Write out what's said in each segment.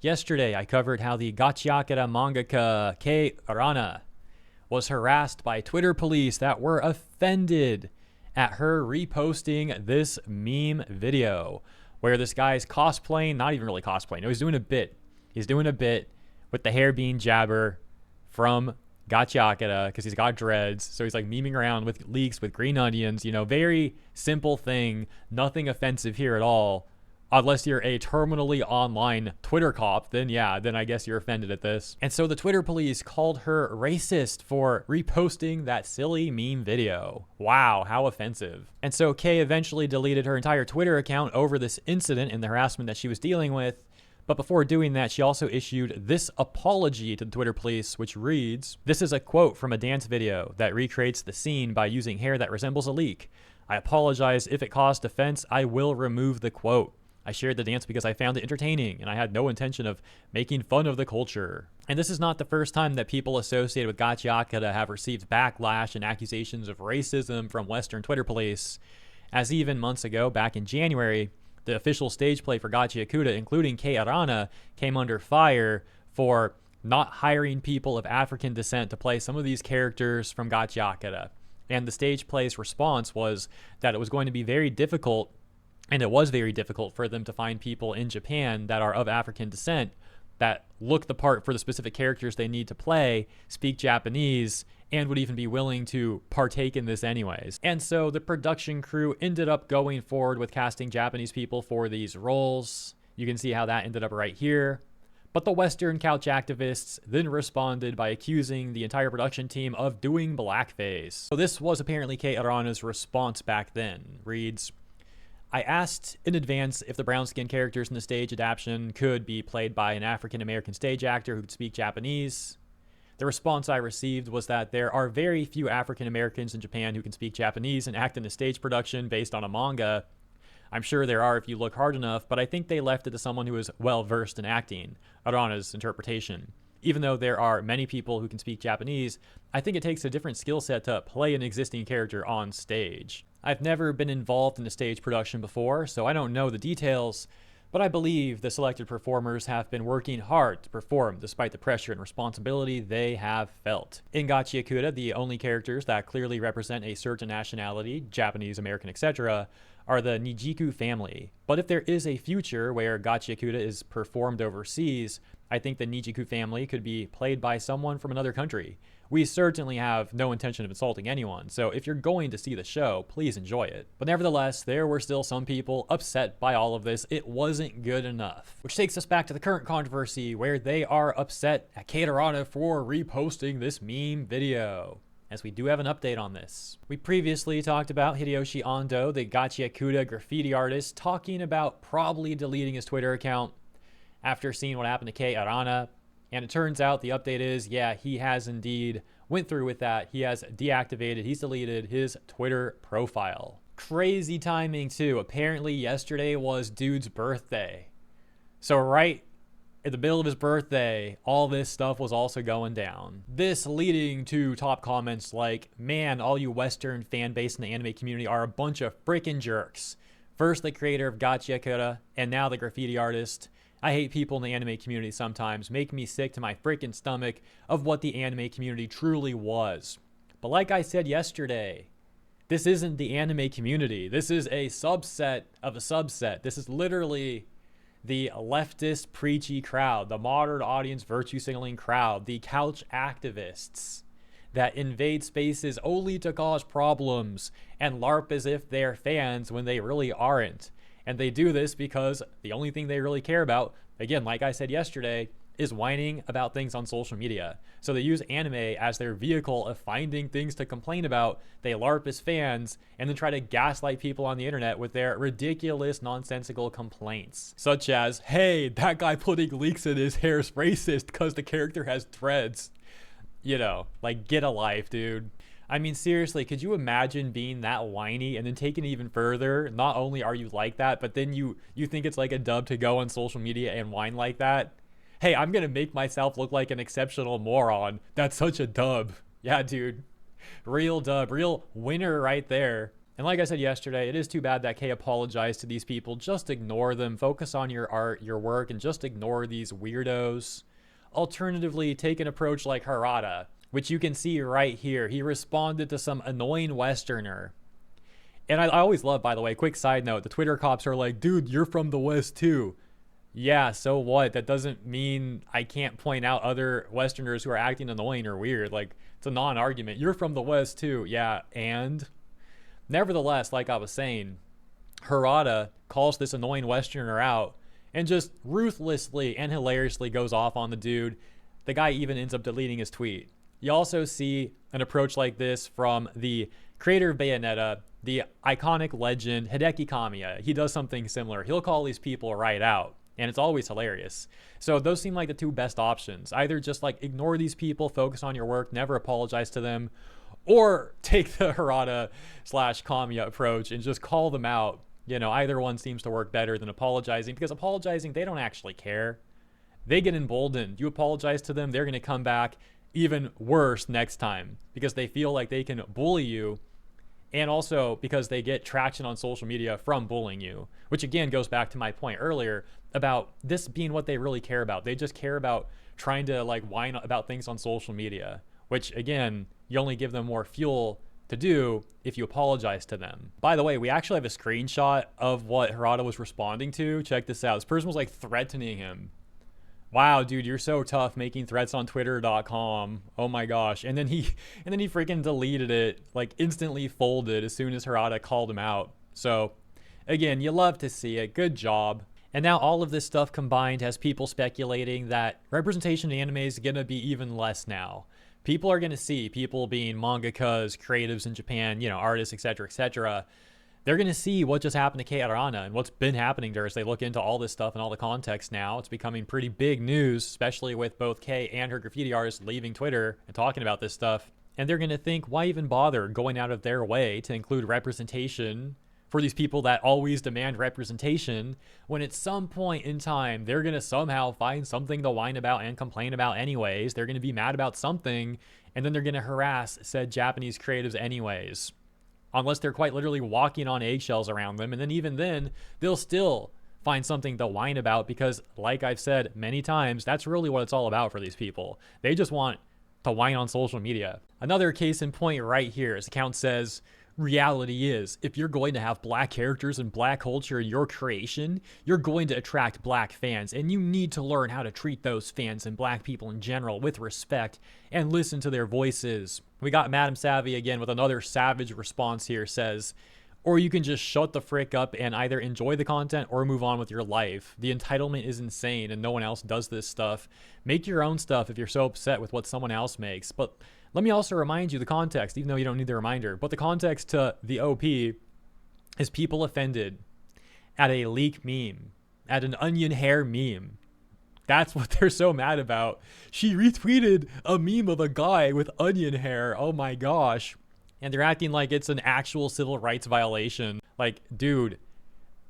Yesterday, I covered how the Gachiakura mangaka Kei Arana was harassed by Twitter police that were offended at her reposting this meme video where this guy's cosplaying, not even really cosplaying, no, he's doing a bit. He's doing a bit with the hair being Jabber from Gachiakura because he's got dreads. So he's like memeing around with leeks with green onions, you know, very simple thing, nothing offensive here at all. Unless you're a terminally online Twitter cop, then yeah, then I guess you're offended at this. And so the Twitter police called her racist for reposting that silly meme video. Wow, how offensive. And so Kay eventually deleted her entire Twitter account over this incident and the harassment that she was dealing with. But before doing that, she also issued this apology to the Twitter police, which reads, "This is a quote from a dance video that recreates the scene by using hair that resembles a leek. I apologize if it caused offense. I will remove the quote. I shared the dance because I found it entertaining, and I had no intention of making fun of the culture." And this is not the first time that people associated with Gachiakura have received backlash and accusations of racism from Western Twitter police, as even months ago, back in January, the official stage play for Gachiakura, including Kei Arana, came under fire for not hiring people of African descent to play some of these characters from Gachiakura. And the stage play's response was that it was going to be very difficult, and it was very difficult for them to find people in Japan that are of African descent that look the part for the specific characters they need to play, speak Japanese, and would even be willing to partake in this anyways. And so the production crew ended up going forward with casting Japanese people for these roles. You can see how that ended up right here. But the Western couch activists then responded by accusing the entire production team of doing blackface. So this was apparently Kei Arana's response back then. Reads, "I asked in advance if the brown-skinned characters in the stage adaptation could be played by an African-American stage actor who could speak Japanese. The response I received was that there are very few African-Americans in Japan who can speak Japanese and act in a stage production based on a manga. I'm sure there are if you look hard enough, but I think they left it to someone who is well-versed in acting," Arana's interpretation. "Even though there are many people who can speak Japanese, I think it takes a different skill set to play an existing character on stage. I've never been involved in a stage production before, so I don't know the details, but I believe the selected performers have been working hard to perform despite the pressure and responsibility they have felt. In Gachiakura, the only characters that clearly represent a certain nationality, Japanese, American, etc., are the Nijiku family. But if there is a future where Gachiakura is performed overseas, I think the Nijiku family could be played by someone from another country. We certainly have no intention of insulting anyone, so if you're going to see the show, please enjoy it." But nevertheless, there were still some people upset by all of this. It wasn't good enough. Which takes us back to the current controversy where they are upset at Kei Arana for reposting this meme video, as we do have an update on this. We previously talked about Hideyoshi Ando, the Gachiakura graffiti artist, talking about probably deleting his Twitter account after seeing what happened to Kei Arana. And it turns out the update is, yeah, he has indeed went through with that. He has deactivated, he's deleted his Twitter profile. Crazy timing too. Apparently yesterday was dude's birthday. So right in the middle of his birthday, all this stuff was also going down. This leading to top comments like, "Man, all you Western fan base in the anime community are a bunch of freaking jerks. First the creator of Gachiakura, and now the graffiti artist. I hate people in the anime community sometimes, make me sick to my freaking stomach of what the anime community truly was." But like I said yesterday, this isn't the anime community. This is a subset of a subset. This is literally the leftist preachy crowd, the modern audience virtue signaling crowd, the couch activists that invade spaces only to cause problems and LARP as if they're fans when they really aren't. And they do this because the only thing they really care about, again, like I said yesterday, is whining about things on social media. So they use anime as their vehicle of finding things to complain about. They LARP as fans and then try to gaslight people on the internet with their ridiculous, nonsensical complaints. Such as, "Hey, that guy putting leaks in his hair is racist because the character has dreads." You know, like, get a life, dude. I mean, seriously, could you imagine being that whiny and then taking it even further? Not only are you like that, but then you think it's like a dub to go on social media and whine like that? Hey, I'm going to make myself look like an exceptional moron. That's such a dub. Yeah, dude. Real dub. Real winner right there. And like I said yesterday, it is too bad that Kay apologized to these people. Just ignore them. Focus on your art, your work, and just ignore these weirdos. Alternatively, take an approach like Harada, which you can see right here. He responded to some annoying Westerner. And I always love, by the way, quick side note, the Twitter cops are like, dude, you're from the West too. Yeah, so what? That doesn't mean I can't point out other Westerners who are acting annoying or weird. Like, it's a non-argument. You're from the West too. Yeah, and? Nevertheless, like I was saying, Harada calls this annoying Westerner out and just ruthlessly and hilariously goes off on the dude. The guy even ends up deleting his tweet. You also see an approach like this from the creator of Bayonetta, the iconic legend Hideki Kamiya. He does something similar. He'll call these people right out, and it's always hilarious. So those seem like the two best options. Either just like ignore these people, focus on your work, never apologize to them, or take the Harada / Kamiya approach and just call them out. You know, either one seems to work better than apologizing, because apologizing, they don't actually care. They get emboldened. You apologize to them, they're going to come back even worse next time because they feel like they can bully you, and also because they get traction on social media from bullying you, which again goes back to my point earlier about this being what they really care about. They just care about trying to like whine about things on social media, which again, you only give them more fuel to do if you apologize to them. By the way, we actually have a screenshot of what Harada was responding to. Check this out. This person was like threatening him. Wow, dude, you're so tough making threats on twitter.com. Oh my gosh. And then he freaking deleted it, like instantly folded as soon as Harada called him out. So again, you love to see it. Good job. And now all of this stuff combined has people speculating that representation in anime is going to be even less now. People are going to see people being mangakas, creatives in Japan, you know, artists, etc. They're going to see what just happened to Kei Arana and what's been happening to her as they look into all this stuff and all the context now. It's becoming pretty big news, especially with both Kei and her graffiti artists leaving Twitter and talking about this stuff. And they're going to think, why even bother going out of their way to include representation for these people that always demand representation, when at some point in time, they're going to somehow find something to whine about and complain about anyways. They're going to be mad about something, and then they're going to harass said Japanese creatives anyways. Unless they're quite literally walking on eggshells around them. And then even then, they'll still find something to whine about because, like I've said many times, that's really what it's all about for these people. They just want to whine on social media. Another case in point right here. His account says, reality is, if you're going to have black characters and black culture in your creation, you're going to attract black fans, and you need to learn how to treat those fans and black people in general with respect and listen to their voices. We got Madam Savvy again with another savage response here, says, or you can just shut the frick up and either enjoy the content or move on with your life. The entitlement is insane and no one else does this stuff. Make your own stuff if you're so upset with what someone else makes. But let me also remind you the context, even though you don't need the reminder. But the context to the OP is people offended at a leak meme, at an onion hair meme. That's what they're so mad about. She retweeted a meme of a guy with onion hair. Oh my gosh. And they're acting like it's an actual civil rights violation. Like, dude,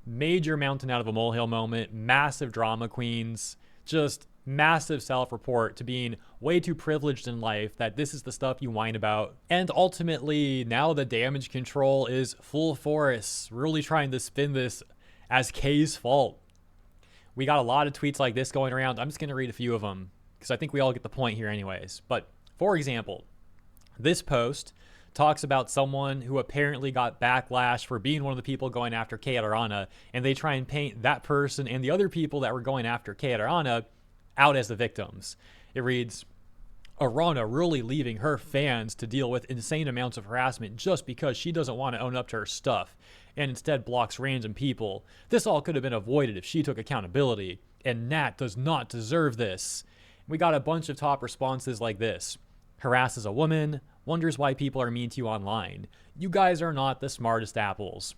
major mountain out of a molehill moment, massive drama queens, just massive self-report to being way too privileged in life that this is the stuff you whine about. And ultimately, now the damage control is full force, really trying to spin this as Kay's fault. We got a lot of tweets like this going around. I'm just going to read a few of them because I think we all get the point here anyways. But for example, this post talks about someone who apparently got backlash for being one of the people going after Kei Arana, and they try and paint that person and the other people that were going after Kei Arana out as the victims. It reads, Arana really leaving her fans to deal with insane amounts of harassment just because she doesn't want to own up to her stuff and instead blocks random people. This all could have been avoided if she took accountability, and Nat does not deserve this. We got a bunch of top responses like this. Harasses a woman, wonders why people are mean to you online. You guys are not the smartest apples.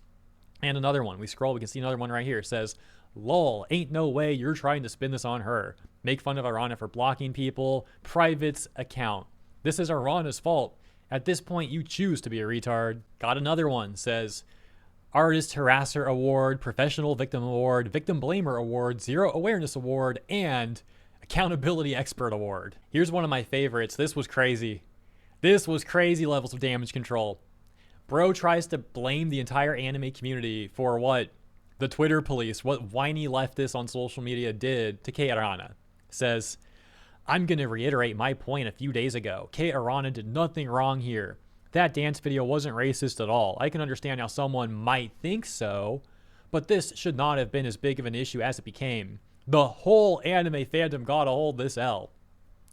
And another one, we scroll, we can see another one right here. It says, lol, ain't no way you're trying to spin this on her. Make fun of Arana for blocking people. Private's account. This is Arana's fault. At this point, you choose to be a retard. Got another one, says, Artist Harasser Award, Professional Victim Award, Victim Blamer Award, Zero Awareness Award, and Accountability Expert Award. Here's one of my favorites. This was crazy. This was crazy levels of damage control. Bro tries to blame the entire anime community for what the Twitter police, what whiny leftists on social media did to Kei Arana. Says, I'm going to reiterate my point a few days ago. Kei Arana did nothing wrong here. That dance video wasn't racist at all. I can understand how someone might think so, but this should not have been as big of an issue as it became. The whole anime fandom got a hold of this L.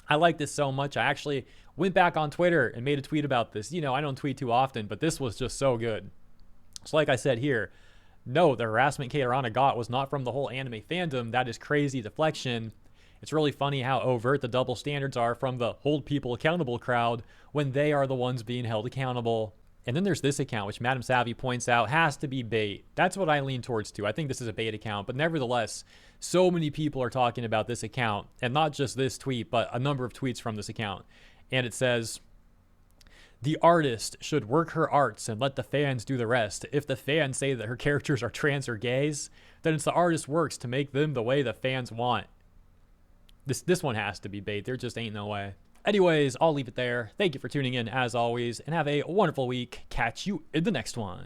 I like this so much. I actually went back on Twitter and made a tweet about this. You know, I don't tweet too often, but this was just so good. So like I said here, no, the harassment Kei Arana got was not from the whole anime fandom. That is crazy deflection. It's really funny how overt the double standards are from the hold people accountable crowd when they are the ones being held accountable. And then there's this account, which Madam Savvy points out has to be bait. That's what I lean towards too. I think this is a bait account, but nevertheless, so many people are talking about this account, and not just this tweet, but a number of tweets from this account. And it says, the artist should work her arts and let the fans do the rest. If the fans say that her characters are trans or gays, then it's the artist's works to make them the way the fans want. This one has to be bait. There just ain't no way. Anyways, I'll leave it there. Thank you for tuning in as always, and have a wonderful week. Catch you in the next one.